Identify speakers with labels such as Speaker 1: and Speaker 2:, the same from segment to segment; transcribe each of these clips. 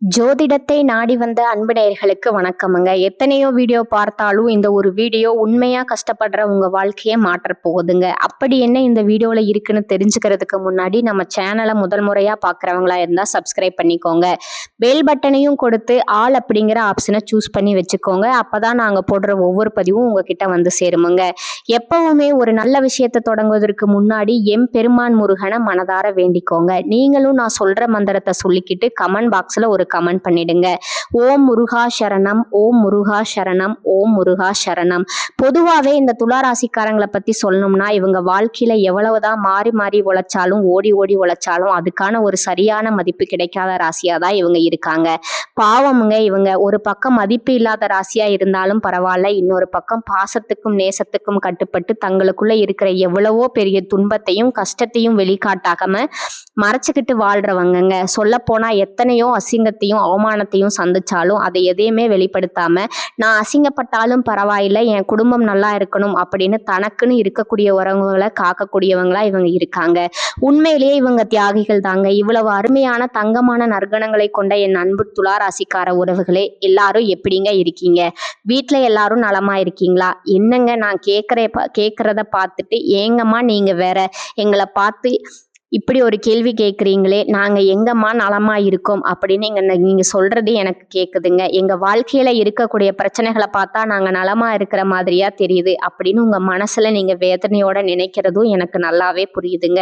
Speaker 1: ஜோதிடத்தை நாடி வந்த அன்பு நேயர்களுக்கு வணக்கமுங்க. எத்தனையோ வீடியோ பார்த்தாலும் இந்த ஒரு வீடியோ உண்மையா கஷ்டப்படுற உங்க வாழ்க்கையை மாற்ற போகுதுங்க. அப்படி என்ன இந்த வீடியோல இருக்குன்னு தெரிஞ்சுக்கிறதுக்கு முன்னாடி நம்ம சேனலை முதல் முறையா பார்க்குறவங்களா இருந்தா சப்ஸ்கிரைப் பண்ணிக்கோங்க. பெல் பட்டனையும் கொடுத்து ஆல் அப்படிங்கிற ஆப்ஷனை சூஸ் பண்ணி வச்சுக்கோங்க. அப்பதான் நாங்க போடுற ஒவ்வொரு பதிவும் உங்ககிட்ட வந்து சேருமுங்க. எப்பவுமே ஒரு நல்ல விஷயத்தை தொடங்குவதற்கு முன்னாடி பெருமான் முருகனை மனதார வேண்டிக்கோங்க. நீங்களும் நான் சொல்ற மந்திரத்தை சொல்லிக்கிட்டு கமெண்ட் பாக்ஸ்ல ஒரு கமெண்ட் பண்ணிடுங்க. ஓம் முருகா சரணம், ஓம் முருகா சரணம், ஓம் முருகா சரணம். பொதுவாகவே இந்த துளாராசிக்காரங்களை பத்தி சொல்லணும்னா இவங்க வாழ்க்கையில எவ்வளவுதான் மாறி மாறி உழைச்சாலும் ஓடி ஓடி உழைச்சாலும் அதுக்கான ஒரு சரியான மதிப்பு கிடைக்காத ராசியா தான் இவங்க இருக்காங்க. பாவமுங்க, இவங்க ஒரு பக்கம் மதிப்பு இல்லாத ராசியா இருந்தாலும் பரவாயில்ல, இன்னொரு பக்கம் பாசத்துக்கும் நேசத்துக்கும் கட்டுப்பட்டு தங்களுக்குள்ள இருக்கிற எவ்வளவோ பெரிய துன்பத்தையும் கஷ்டத்தையும் வெளிக்காட்டாகாம மறைச்சுக்கிட்டு வாழ்றவங்கங்க. சொல்ல போனா எத்தனையோ அசிங்கத்தையும் அவமானத்தையும் சந்திச்சாலும் அதை எதையுமே வெளிப்படுத்தாம நான் அசிங்கப்பட்டாலும் பரவாயில்லை, என் குடும்பம் நல்லா இருக்கணும் அப்படின்னு தனக்குன்னு இருக்கக்கூடிய உறவுகளை காக்கக்கூடியவங்களா இவங்க இருக்காங்க. உண்மையிலேயே இவங்க தியாகிகள் தாங்க. இவ்வளவு அருமையான தங்கமான நற்கணங்களை கொண்ட என் அன்பு துளாராசிக்கார உறவுகளே, எல்லாரும் எப்படிங்க இருக்கீங்க? வீட்டுல எல்லாரும் நலமா இருக்கீங்களா? என்னங்க நான் கேட்கறத பார்த்துட்டு ஏங்கம்மா நீங்க வேற எங்களை பார்த்து இப்படி ஒரு கேள்வி கேட்குறீங்களே, நாங்கள் எங்கம்மா நலமா இருக்கோம் அப்படின்னு நீங்க சொல்றது எனக்கு கேட்குதுங்க. எங்க வாழ்க்கையில இருக்கக்கூடிய பிரச்சனைகளை பார்த்தா நாங்கள் நலமா இருக்கிற மாதிரியா தெரியுது அப்படின்னு உங்க மனசுல நீங்க வேதனையோட நினைக்கிறதும் எனக்கு நல்லாவே புரியுதுங்க.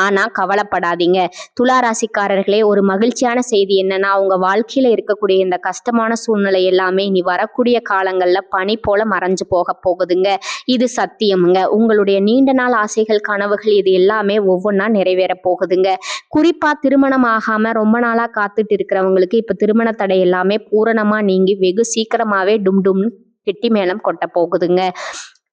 Speaker 1: ஆனா கவலைப்படாதீங்க துளாராசிக்காரர்களே. ஒரு மகிழ்ச்சியான செய்தி என்னன்னா, உங்க வாழ்க்கையில இருக்கக்கூடிய இந்த கஷ்டமான சூழ்நிலை எல்லாமே இனி வரக்கூடிய காலங்கள்ல பனி போல மறைஞ்சு போக போகுதுங்க. இது சத்தியமுங்க. உங்களுடைய நீண்ட நாள் ஆசைகள், கனவுகள் இது எல்லாமே ஒவ்வொன்றா நிறைவேற போகுதுங்க. குறிப்பா திருமணம் ஆகாம ரொம்ப நாளா காத்துட்டு இருக்கிறவங்களுக்கு இப்ப திருமண தடை எல்லாமே பூரணமா நீங்கி வெகு சீக்கிரமாவே டும் டும் கெட்டி மேளம் கொட்ட போகுதுங்க.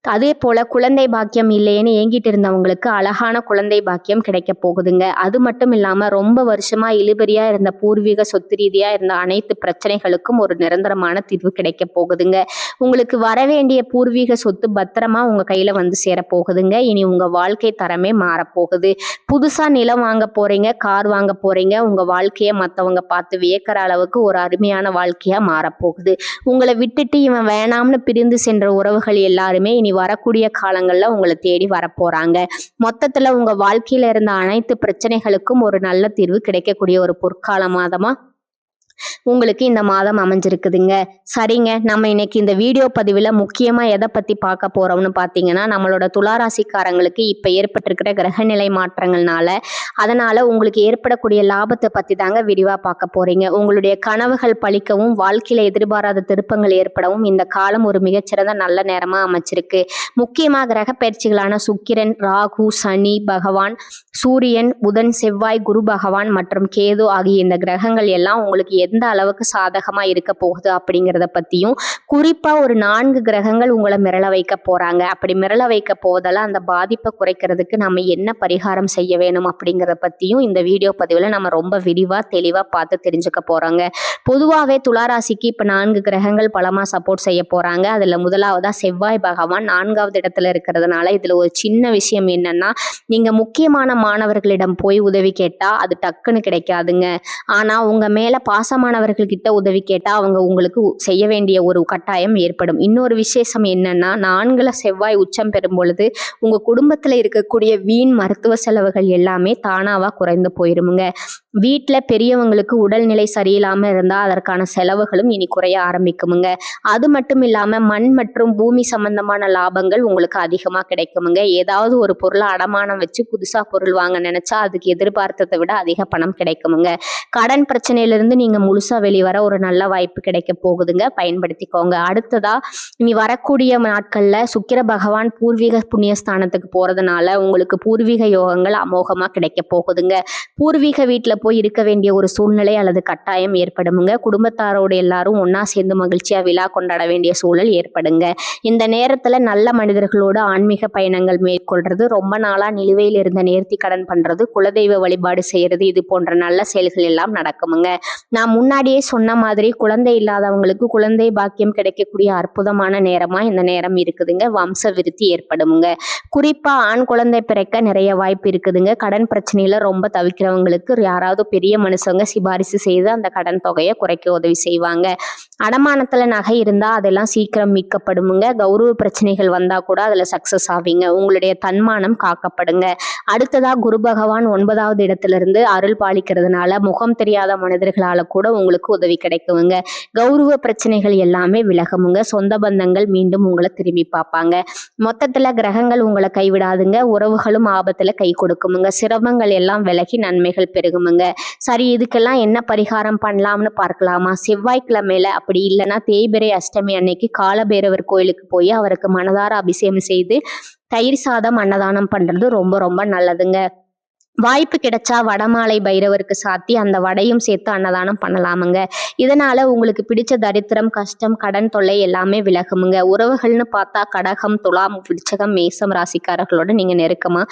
Speaker 1: அதே போல குழந்தை பாக்கியம் இல்லையேன்னு ஏங்கிட்டு இருந்தவங்களுக்கு அழகான குழந்தை பாக்கியம் கிடைக்க போகுதுங்க. அது மட்டும் இல்லாம ரொம்ப வருஷமா இழுபறியா இருந்த பூர்வீக சொத்து ரீதியா இருந்த அனைத்து பிரச்சனைகளுக்கும் ஒரு நிரந்தரமான தீர்வு கிடைக்க போகுதுங்க. உங்களுக்கு வரவேண்டிய பூர்வீக சொத்து பத்திரமா உங்க கையில வந்து சேர போகுதுங்க. இனி உங்க வாழ்க்கை தரமே மாறப்போகுது. புதுசா நிலம் வாங்க போறீங்க, கார் வாங்க போறீங்க. உங்க வாழ்க்கையை மற்றவங்க பார்த்து வியக்கிற அளவுக்கு ஒரு அருமையான வாழ்க்கையா மாறப்போகுது. உங்களை விட்டுட்டு இவன் வேணாம்னு பிரிந்து சென்ற உறவுகள் எல்லாருமே இனி வரக்கூடிய காலங்கள்ல உங்களை தேடி வரப்போறாங்க. மொத்தத்துல உங்க வாழ்க்கையில இருந்த அனைத்து பிரச்சனைகளுக்கும் ஒரு நல்ல தீர்வு கிடைக்கக்கூடிய ஒரு பொற்கால மாதமா உங்களுக்கு இந்த மாதம் அமைஞ்சிருக்குதுங்க. சரிங்க, நம்ம இன்னைக்கு இந்த வீடியோ பதிவில் முக்கியமாக எதை பற்றி பார்க்க போகிறோம்னு பார்த்தீங்கன்னா, நம்மளோட துளாராசிக்காரங்களுக்கு இப்போ ஏற்பட்டிருக்கிற கிரகநிலை மாற்றங்கள்னால அதனால் உங்களுக்கு ஏற்படக்கூடிய லாபத்தை பற்றி தாங்க விரிவாக பார்க்க போகிறீங்க. உங்களுடைய கனவுகள் பலிக்கவும் வாழ்க்கையில் எதிர்பாராத திருப்பங்கள் ஏற்படவும் இந்த காலம் ஒரு மிகச்சிறந்த நல்ல நேரமாக அமைச்சிருக்கு. முக்கியமாக கிரக பயிற்சிகளான சுக்கிரன், ராகு, சனி பகவான், சூரியன், புதன், செவ்வாய், குரு பகவான் மற்றும் கேது ஆகிய இந்த கிரகங்கள் எல்லாம் உங்களுக்கு எந்த அளவுக்கு சாதகமா இருக்க போகுது அப்படிங்கிறத பத்தியும், குறிப்பா ஒரு 4 கிரகங்கள் உங்களை மிரள வைக்க போறாங்க. அப்படி மிரள வைக்க போவதால அந்த பாதிப்பை குறைக்கிறதுக்கு நம்ம என்ன பரிகாரம் செய்ய வேணும் அப்படிங்கிறத பத்தியும் இந்த வீடியோ பதிவுல நம்ம ரொம்ப விரிவா தெளிவா பார்த்து தெரிஞ்சுக்க போறோங்க. பொதுவாகவே துளாராசிக்கு இப்ப 4 கிரகங்கள் பலமா சப்போர்ட் செய்ய போறாங்க. அதுல முதலாவதா செவ்வாய் பகவான் 4வது இடத்துல இருக்கிறதுனால இதுல ஒரு சின்ன விஷயம் என்னன்னா, நீங்க முக்கியமான மாணவர்களிடம் போய் உதவி கேட்டா அது டக்குன்னு கிடைக்காதுங்க. ஆனா உங்க மேல பாசமானவர்கள்கிட்ட உதவி கேட்டா அவங்க உங்களுக்கு செய்ய வேண்டிய ஒரு கட்டாயம் ஏற்படும். இன்னொரு விசேஷம் என்னன்னா, 4ல செவ்வாய் உச்சம் பெறும் பொழுது உங்க குடும்பத்துல இருக்கக்கூடிய வீண் மருத்துவ செலவுகள் எல்லாமே தானாவா குறைந்து போயிருமுங்க. வீட்டுல பெரியவங்களுக்கு உடல்நிலை சரியில்லாம இருந்தா அதற்கான செலவுகளும் இனி குறைய ஆரம்பிக்குமுங்க. அது மட்டும் இல்லாம மண் மற்றும் பூமி சம்பந்தமான லாபங்கள் உங்களுக்கு அதிகமா கிடைக்குமுங்க. ஏதாவது ஒரு பொருளை அடமானம் வச்சு புதுசா பொருள் வாங்க நினைச்சா அதுக்கு எதிர்பார்த்ததை விட அதிக பணம் கிடைக்குமுங்க. கடன் பிரச்சனையிலிருந்து நீங்க முழுசா வெளிவர ஒரு நல்ல வாய்ப்பு கிடைக்க போகுதுங்க. பயன்படுத்திக்கோங்க. அடுத்ததா இனி வரக்கூடிய நாட்கள்ல சுக்கிர பகவான் பூர்வீக புண்ணியஸ்தானத்துக்கு போறதுனால உங்களுக்கு பூர்வீக யோகங்கள் அமோகமா கிடைக்க போகுதுங்க. பூர்வீக வீட்டுல போய் இருக்க வேண்டிய ஒரு சூழ்நிலை அல்லது கட்டாயம் ஏற்படுமுங்க. குடும்பத்தாரோடு எல்லாரும் ஒன்னா சேர்ந்து மகிழ்ச்சியா விழா கொண்டாட வேண்டிய சூழல் ஏற்படுங்க. இந்த நேரத்துல நல்ல மனிதர்களோடு ஆன்மீக பயணங்கள் மேற்கொள்றது, ரொம்ப நாளா நிலுவையில் இருந்த நேர்த்தி கடன் பண்றது, குலதெய்வ வழிபாடு செய்யறது, இது போன்ற நல்ல செயல்கள் எல்லாம் நடக்குமுங்க. நான் முன்னாடியே சொன்ன மாதிரி குழந்தை இல்லாதவங்களுக்கு குழந்தை பாக்கியம் கிடைக்கக்கூடிய அற்புதமான நேரமா இந்த நேரம் இருக்குதுங்க. வம்ச விருத்தி ஏற்படுமுங்க. குறிப்பா ஆண் குழந்தை பிறக்க நிறைய வாய்ப்பு இருக்குதுங்க. கடன் பிரச்சனையில ரொம்ப தவிக்கிறவங்களுக்கு யாராவது யாராவது பெரிய மனுஷங்க சிபாரிசு செய்து அந்த கடன் தொகையை குறைக்க உதவி செய்வாங்க. அடமானத்துல நகை இருந்தா அதெல்லாம் சீக்கிரம் மீட்கப்படுமுங்க. கௌரவ பிரச்சனைகள் வந்தா கூட அதுல சக்சஸ் ஆவீங்க. உங்களுடைய தன்மானம் காக்கப்படுங்க. அடுத்ததா குரு பகவான் 9வது இடத்துல இருந்து அருள் பாலிக்கிறதுனால முகம் தெரியாத மனிதர்களால கூட உங்களுக்கு உதவி கிடைக்குங்க. கௌரவ பிரச்சனைகள் எல்லாமே விலகுமுங்க. சொந்த பந்தங்கள் மீண்டும் உங்களை திரும்பி பார்ப்பாங்க. மொத்தத்துல கிரகங்கள் உங்களை கைவிடாதுங்க. உறவுகளும் ஆபத்துல கை கொடுக்குமுங்க. சிரமங்கள் எல்லாம் விலகி நன்மைகள் பெருகுமுங்க. சரி, இதுக்கெல்லாம் என்ன பரிகாரம் பண்ணலாம்னு பார்க்கலாமா? செவ்வாய்க்கிழமையில அப்படி இல்லைன்னா தேய்பிறை அஷ்டமி அன்னைக்கு காலபைரவர் கோயிலுக்கு போய் அவருக்கு மனதார அபிஷேகம் செய்து தயிர் சாதம் அன்னதானம் பண்றது ரொம்ப ரொம்ப நல்லதுங்க. வாய்ப்பு கிடைச்சா வடமாலை பைரவருக்கு சாத்தி அந்த வடையும் சேர்த்து அன்னதானம் பண்ணலாமுங்க. இதனால உங்களுக்கு பிடிச்ச தரித்திரம், கஷ்டம், கடன் தொல்லை எல்லாமே விலகுமுங்க. உறவுகள்னு பார்த்தா கடகம், துலாம், விருச்சகம், மேசம் ராசிக்காரர்களோட நீங்க நெருக்கமா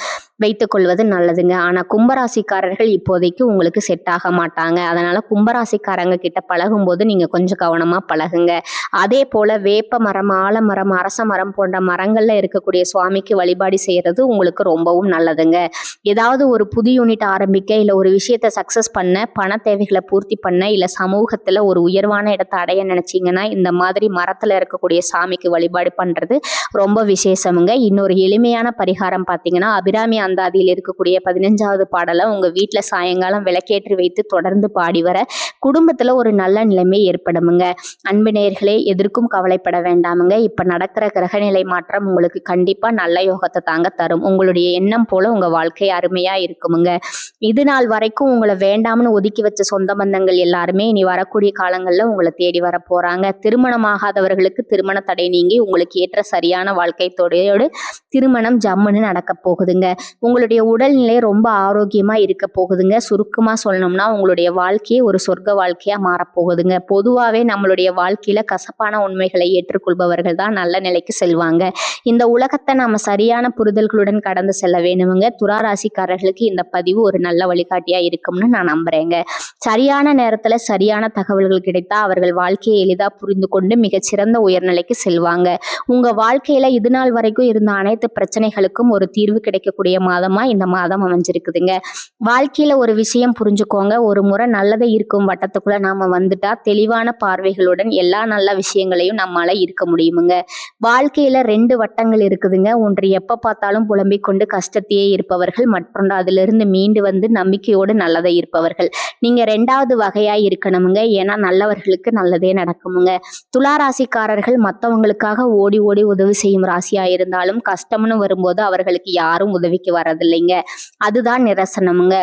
Speaker 1: வைத்துக் கொள்வது நல்லதுங்க. ஆனா கும்பராசிக்காரர்கள் இப்போதைக்கு உங்களுக்கு செட் ஆக மாட்டாங்க. அதனால கும்பராசிக்காரங்க கிட்ட பழகும் போது நீங்க கொஞ்சம் கவனமா பழகுங்க. அதே போல வேப்ப மரம், ஆலமரம், அரச மரம் போன்ற மரங்கள்ல இருக்கக்கூடிய சுவாமிக்கு வழிபாடு செய்யறது உங்களுக்கு ரொம்பவும் நல்லதுங்க. ஏதாவது ஒரு புது யூனிட் ஆரம்பிக்க, இல்லை ஒரு விஷயத்தை சக்ஸஸ் பண்ண, பண தேவைகளை பூர்த்தி பண்ண, இல்லை சமூகத்தில் ஒரு உயர்வான இடத்தை அடைய நினைச்சிங்கன்னா இந்த மாதிரி மரத்தில் இருக்கக்கூடிய சாமிக்கு வழிபாடு பண்ணுறது ரொம்ப விசேஷமுங்க. இன்னொரு எளிமையான பரிகாரம் பார்த்தீங்கன்னா, அபிராமி அந்தாதியில் இருக்கக்கூடிய 15வது பாடலை உங்கள் வீட்டில் சாயங்காலம் விளக்கேற்றி வைத்து தொடர்ந்து பாடி வர குடும்பத்தில் ஒரு நல்ல நிலைமை ஏற்படுமுங்க. அன்பு நேயர்களே, எதற்கும் கவலைப்பட வேண்டாமுங்க. இப்போ நடக்கிற கிரகநிலை மாற்றம் உங்களுக்கு கண்டிப்பாக நல்ல யோகத்தை தாங்க தரும். உங்களுடைய எண்ணம் போல உங்கள் வாழ்க்கை அருமையாக இருக்குமுங்க. இது நாள் வரைக்கும் உங்களை வேண்டாம்னு ஒதுக்கி வச்ச சொந்த பந்தங்கள் எல்லாருமே இனி வரக்கூடிய காலங்களில் உங்களை தேடி வர போறாங்க. திருமணமாகாதவர்களுக்கு திருமண தடை நீங்கி உங்களுக்கு ஏற்ற சரியான வாழ்க்கை துணையோடு திருமணம் ஜம்முன்னு நடக்க போகுதுங்க. உங்களுடைய உடல்நிலை ரொம்ப ஆரோக்கியமா இருக்க போகுதுங்க. சுருக்கமா சொல்லணும்னா உங்களுடைய வாழ்க்கையே ஒரு சொர்க்க வாழ்க்கையா மாறப்போகுதுங்க. பொதுவாகவே நம்மளுடைய வாழ்க்கையில கசப்பான உண்மைகளை ஏற்றுக்கொள்பவர்கள் தான் நல்ல நிலைக்கு செல்வாங்க. இந்த உலகத்தை நாம சரியான புரிதல்களுடன் கடந்து செல்ல வேணுமுங்க. துளாராசிக்காரர்களுக்கு இந்த பதிவு ஒரு நல்ல வழிகாட்டியா இருக்கும்னு நான் நம்புறேங்க. சரியான நேரத்துல சரியான தகவல்கள் கிடைத்தா அவர்கள் வாழ்க்கையை எளிதா புரிந்து கொண்டு மிகச்சிறந்த உயர்நிலைக்கு செல்வாங்க. உங்க வாழ்க்கையில இது நாள் வரைக்கும் இருந்த அனைத்து பிரச்சனைகளுக்கும் ஒரு தீர்வு கிடைக்கக்கூடிய மாதமா இந்த மாதம் அமைஞ்சிருக்குதுங்க. வாழ்க்கையில ஒரு விஷயம் புரிஞ்சுக்கோங்க. ஒரு முறை நல்லதை இருக்கும் வட்டத்துக்குள்ள நாம வந்துட்டா தெளிவான பார்வைகளுடன் எல்லா நல்ல விஷயங்களையும் நம்மால இருக்க முடியுமுங்க. வாழ்க்கையில 2 வட்டங்கள் இருக்குதுங்க. ஒன்று எப்ப பார்த்தாலும் புலம்பிக் கொண்டு கஷ்டத்தையே இருப்பவர்கள், மற்றொன்று அதிலிருந்து மீண்டு வந்து நம்பிக்கையோடு நல்லதை இருப்பவர்கள். நீங்க 2வது வகையா இருக்கணுமுங்க. ஏன்னா நல்லவர்களுக்கு நல்லதே நடக்குமுங்க. துளாராசிக்காரர்கள் மற்றவங்களுக்காக ஓடி ஓடி உதவி செய்யும் ராசியா இருந்தாலும் கஷ்டம்னு வரும்போது அவர்களுக்கு யாரும் உதவிக்கு வரதில்லைங்க. அதுதான் நிரசனமுங்க.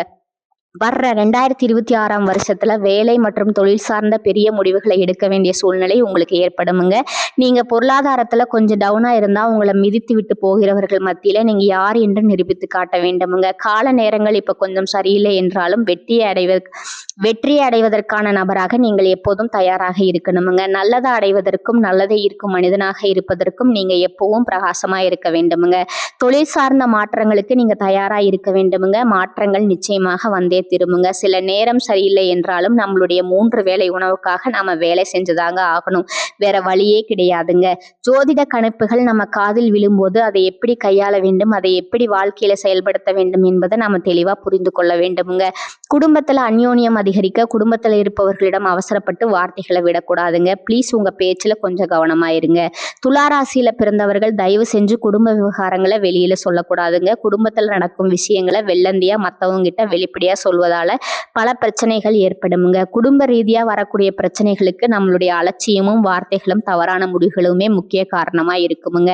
Speaker 1: வர்ற 2026ஆம் வருஷத்துல வேலை மற்றும் தொழில் சார்ந்த பெரிய முடிவுகளை எடுக்க வேண்டிய சூழ்நிலை உங்களுக்கு ஏற்படுமுங்க. நீங்க பொருளாதாரத்துல கொஞ்சம் டவுனா இருந்தா உங்களை மிதித்து விட்டு போகிறவர்கள் மத்தியில நீங்க யார் என்று நிரூபித்து காட்ட வேண்டுமுங்க. கால நேரங்கள் இப்ப கொஞ்சம் சரியில்லை என்றாலும் வெற்றி அடைவதற்கான நபராக நீங்கள் எப்போதும் தயாராக இருக்கணுமுங்க. நல்லதை அடைவதற்கும் நல்லதை ஈர்க்கும் மனிதனாக இருப்பதற்கும் நீங்க எப்பவும் பிரகாசமா இருக்க வேண்டுமுங்க. தொழில் சார்ந்த மாற்றங்களுக்கு நீங்க தயாரா இருக்க வேண்டுமுங்க. மாற்றங்கள் நிச்சயமாக வந்தே திரும்புங்க. சில நேரம் சரியில்லை என்றாலும் நம்மளுடைய 3 வேளை உணவுக்காக நாம வேலை செஞ்சுதாங்க ஆகணும். வேற வழியே கிடையாதுங்க. ஜோதிட கணிப்புகள் நம்ம காதில் விழும்போது அதை எப்படி கையாள வேண்டும், அதை எப்படி வாழ்க்கையில செயல்படுத்த வேண்டும் என்பதை நாம தெளிவா புரிந்து கொள்ள வேண்டுமுங்க. குடும்பத்துல அந்யோன்யம் அதிகரிக்க குடும்பத்துல இருப்பவர்களிடம் அவசரப்பட்டு வார்த்தைகளை விடக்கூடாதுங்க. ப்ளீஸ் உங்க பேச்சுல கொஞ்சம் கவனமா இருங்க. துளாராசியில பிறந்தவர்கள் தயவு செஞ்சு குடும்ப விவகாரங்களை வெளியில சொல்லக்கூடாதுங்க. குடும்பத்துல நடக்கும் விஷயங்களை வெள்ளந்தியா மற்றவங்க கிட்ட வெளிப்படையா சொல்வதால பல பிரச்சனைகள் ஏற்படுமுங்க. குடும்ப ரீதியா வரக்கூடிய பிரச்சனைகளுக்கு நம்மளுடைய அலட்சியமும் வார்த்தைகளும் தவறான முடிவுகளுமே முக்கிய காரணமா இருக்குமுங்க.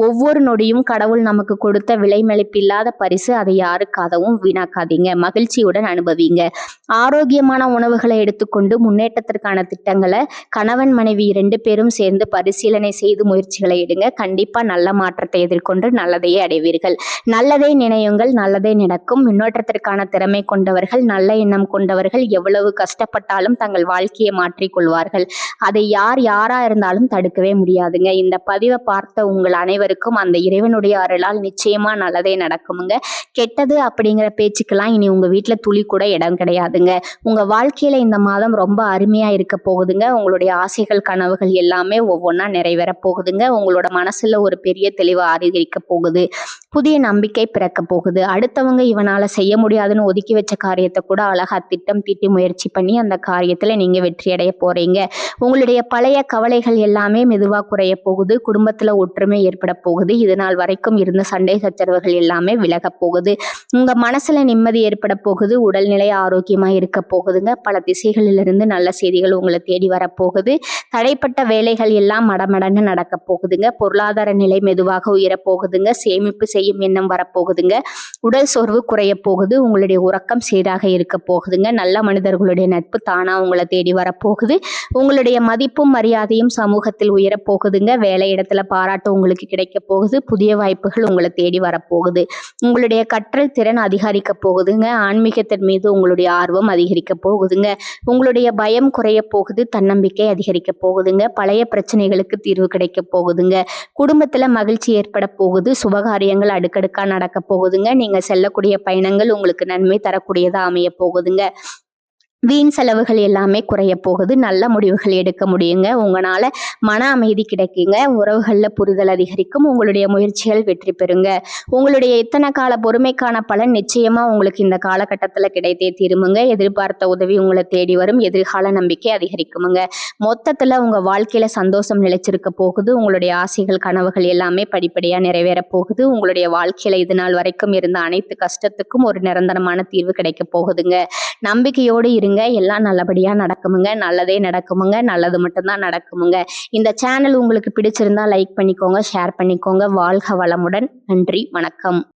Speaker 1: ஒவ்வொரு நொடியும் கடவுள் நமக்கு கொடுத்த விலைமதிப்பில்லாத பரிசு. அதை யாருக்காகவும் வீணாக்காதீங்க. மகிழ்ச்சியுடன் அனுபவிங்க. ஆரோக்கியமான உணவுகளை எடுத்துக்கொண்டு முன்னேற்றத்திற்கான திட்டங்களை கணவன் மனைவி 2 பேரும் சேர்ந்து பரிசீலனை செய்து முயற்சிகளை எடுங்க. கண்டிப்பா நல்ல மாற்றத்தை எதிர்கொண்டு நல்லதையே அடைவீர்கள். நல்லதே நினையுங்கள், நல்லதே நடக்கும். முன்னேற்றத்திற்கான திறமை கொண்டவர்கள், நல்ல எண்ணம் கொண்டவர்கள் எவ்வளவு கஷ்டப்பட்டாலும் தங்கள் வாழ்க்கையை மாற்றிக்கொள்வார்கள். அதை யாரா இருந்தாலும் தடுக்கவே முடியாதுங்க. இந்த பதிவை பார்த்த உங்கள் அனைவருக்கும் அந்த இறைவனுடைய அருளால் நிச்சயமா நல்லதே நடக்குமுங்க. கெட்டது அப்படிங்கிற பேச்சுக்கெல்லாம் இனி உங்க வீட்டுல துளி கூட இடம் கிடையாதுங்க. உங்க வாழ்க்கையில இந்த மாதம் ரொம்ப அருமையா இருக்க போகுதுங்க. உங்களுடைய ஆசைகள் கனவுகள் எல்லாமே ஒவ்வொன்றா நிறைவேற போகுதுங்க. உங்களோட மனசுல ஒரு பெரிய தெளிவு அதிகரிக்க போகுது. புதிய நம்பிக்கை பிறக்க போகுது. அடுத்தவங்க இவனால செய்ய முடியாதுன்னு ஒதுக்கி வச்ச காரியத்தை கூட அழகா திட்டம் தீட்டி முயற்சி பண்ணி அந்த காரியத்துல நீங்க வெற்றி அடைய போறீங்க. உங்களுடைய பழைய கவலைகள் எல்லாமே மெதுவா குறைய போகுது. குடும்பத்துல ஒற்றுமை ஏற்பட போகுது. இது நாள் வரைக்கும் இருந்த சண்டை சச்சரவுகள் எல்லாமே விலக போகுது. உங்க மனசுல நிம்மதி ஏற்பட போகுது. உடல்நிலை ஆரோக்கியமா இருக்க போகுதுங்க. பல திசைகளிலிருந்து நல்ல செய்திகள் உங்களை தேடி வரப்போகுது. தடைப்பட்ட வேலைகள் எல்லாம் மடமடன்னு நடக்க போகுதுங்க. பொருளாதார நிலை மெதுவாக உயரப் போகுதுங்க. சேமிப்பு செய்யும் எண்ணம் வரப்போகுதுங்க. உடல் சோர்வு குறைய போகுது. உங்களுடைய உறக்கம் சீராக இருக்க போகுதுங்க. நல்ல மனிதர்களுடைய நட்பு தானா உங்களை தேடி வரப்போகுது. உங்களுடைய மதிப்பும் மரியாதையும் சமூகத்தில் உயரப் போகுதுங்க. வேலை இடத்துல பாராட்டு உங்களுக்கு கிடைக்க போகுது. புதிய வாய்ப்புகள் உங்களை தேடி வரப்போகுது. உங்களுடைய கற்றல் திறன் அதிகரிக்க போகுதுங்க. ஆன்மீகத்தின் மீது உங்களுடைய ஆர்வம் அதிகரிக்க போகுதுங்க. உங்களுடைய பயம் குறைய போகுது. தன்னம்பிக்கை அதிகரிக்க போகுதுங்க. பழைய பிரச்சனைகளுக்கு தீர்வு கிடைக்க போகுதுங்க. குடும்பத்துல மகிழ்ச்சி ஏற்பட போகுது. சுபகாரியங்கள் அடுக்கடுக்கா நடக்க போகுதுங்க. நீங்க செல்லக்கூடிய பயணங்கள் உங்களுக்கு நன்மை தரக்கூடியதா அமைய போகுதுங்க. வீண் செலவுகள் எல்லாமே குறைய போகுது. நல்ல முடிவுகள் எடுக்க முடியுங்க. உங்களால மன அமைதி கிடைக்குங்க. உறவுகள்ல புரிதல் அதிகரிக்கும். உங்களுடைய முயற்சிகள் வெற்றி பெறுங்க. உங்களுடைய இத்தனை கால பொறுமைக்கான பலன் நிச்சயமா உங்களுக்கு இந்த காலகட்டத்துல கிடைத்தே தீருமுங்க. எதிர்பார்த்த உதவி உங்களை தேடி வரும். எதிர்கால நம்பிக்கை அதிகரிக்குமுங்க. மொத்தத்துல உங்க வாழ்க்கையில சந்தோஷம் நிலைச்சிருக்க போகுது. உங்களுடைய ஆசைகள் கனவுகள் எல்லாமே படிப்படியா நிறைவேற போகுது. உங்களுடைய வாழ்க்கையில இது நாள் வரைக்கும் இருந்த அனைத்து கஷ்டத்துக்கும் ஒரு நிரந்தரமான தீர்வு கிடைக்க போகுதுங்க. நம்பிக்கையோடு இருங்க. எல்லாம் நல்லபடியா நடக்குமுங்க. நல்லதே நடக்குமுங்க. நல்லது மட்டும்தான் நடக்குமுங்க. இந்த சேனல் உங்களுக்கு பிடிச்சிருந்தா லைக் பண்ணிக்கோங்க, ஷேர் பண்ணிக்கோங்க. வாழ்க வளமுடன். நன்றி, வணக்கம்.